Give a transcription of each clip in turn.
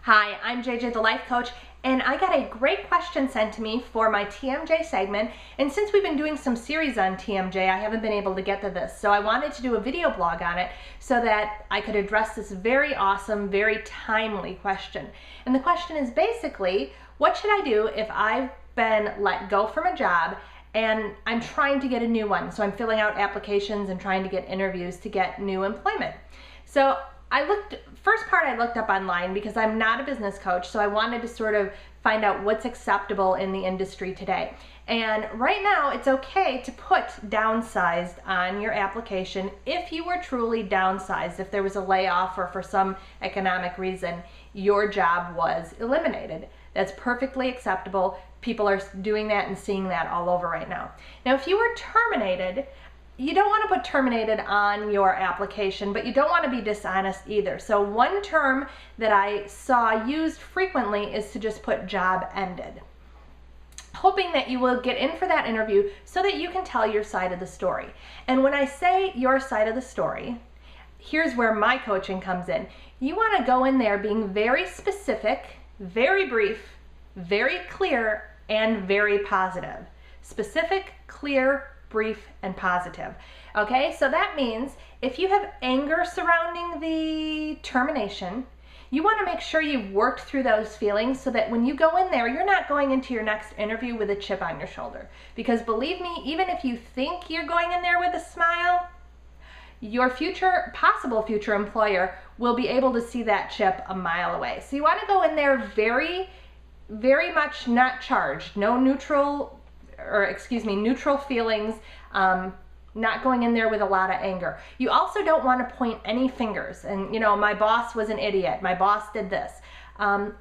Hi, I'm JJ the Life Coach, and I got a great question sent to me for my TMJ segment. And since we've been doing some series on TMJ, I haven't been able to get to this. So I wanted to do a video blog on it so that I could address this very awesome, very timely question. And the question is basically, what should I do if I've been let go from a job and I'm trying to get a new one? So I'm filling out applications and trying to get interviews to get new employment. So first part I looked up online because I'm not a business coach, so I wanted to sort of find out what's acceptable in the industry today. And right now it's okay to put downsized on your application if you were truly downsized, if there was a layoff or for some economic reason your job was eliminated. That's perfectly acceptable. People are doing that and seeing that all over right now. Now, if you were terminated, you don't want to put terminated on your application, but you don't want to be dishonest either. So one term that I saw used frequently is to just put job ended, hoping that you will get in for that interview so that you can tell your side of the story. And when I say your side of the story, here's where my coaching comes in. You want to go in there being very specific, very brief, very clear, and very positive. Specific, clear, brief, and positive. Okay, so that means if you have anger surrounding the termination, you want to make sure you've worked through those feelings so that when you go in there, you're not going into your next interview with a chip on your shoulder. Because believe me, even if you think you're going in there with a smile, your possible future employer will be able to see that chip a mile away. So you want to go in there very, very much not charged, no neutral feelings, not going in there with a lot of anger. You also don't want to point any fingers and, my boss was an idiot, my boss did this.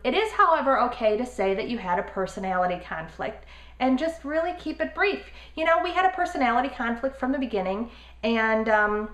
It is, however, okay to say that you had a personality conflict and just really keep it brief. We had a personality conflict from the beginning, and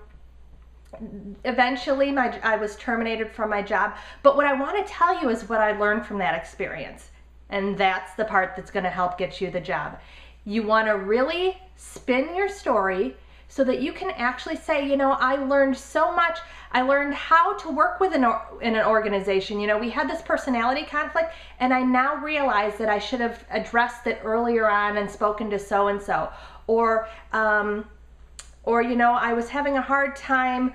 eventually I was terminated from my job. But what I want to tell you is what I learned from that experience. And that's the part that's going to help get you the job. You want to really spin your story so that you can actually say, I learned so much. I learned how to work in an organization. We had this personality conflict, and I now realize that I should have addressed it earlier on and spoken to so-and-so. Or I was having a hard time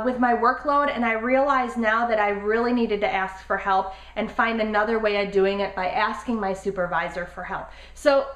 with my workload, and I realize now that I really needed to ask for help and find another way of doing it by asking my supervisor for help. So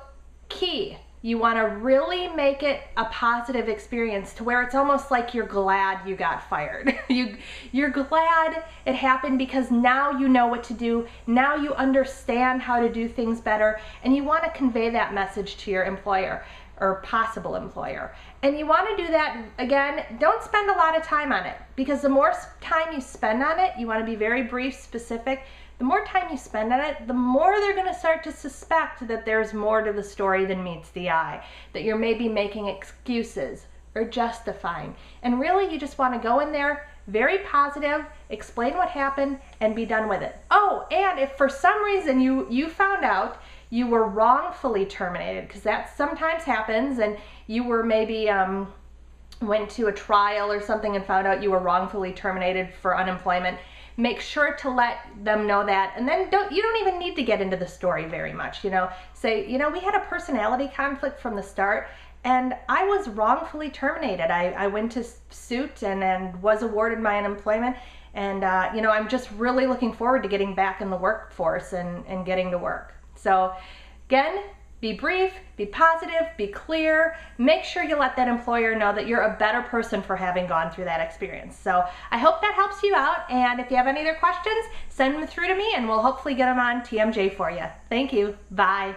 key, you want to really make it a positive experience to where it's almost like you're glad you got fired. You're glad it happened because now you know what to do. Now you understand how to do things better, and you want to convey that message to your employer or possible employer. And you want to do that, again, don't spend a lot of time on it, because the more time you spend on it, you want to be very brief, specific. The more time you spend on it, the more they're going to start to suspect that there's more to the story than meets the eye, that you're maybe making excuses or justifying. And really, you just want to go in there very positive, explain what happened, and be done with it. Oh, and if for some reason you found out you were wrongfully terminated, because that sometimes happens, and you were maybe went to a trial or something and found out you were wrongfully terminated for unemployment, make sure to let them know that. And then you don't even need to get into the story very much. Say, we had a personality conflict from the start, and I was wrongfully terminated. I went to suit and was awarded my unemployment. And, I'm just really looking forward to getting back in the workforce and getting to work. So again, be brief, be positive, be clear. Make sure you let that employer know that you're a better person for having gone through that experience. So I hope that helps you out. And if you have any other questions, send them through to me and we'll hopefully get them on TMJ for you. Thank you. Bye.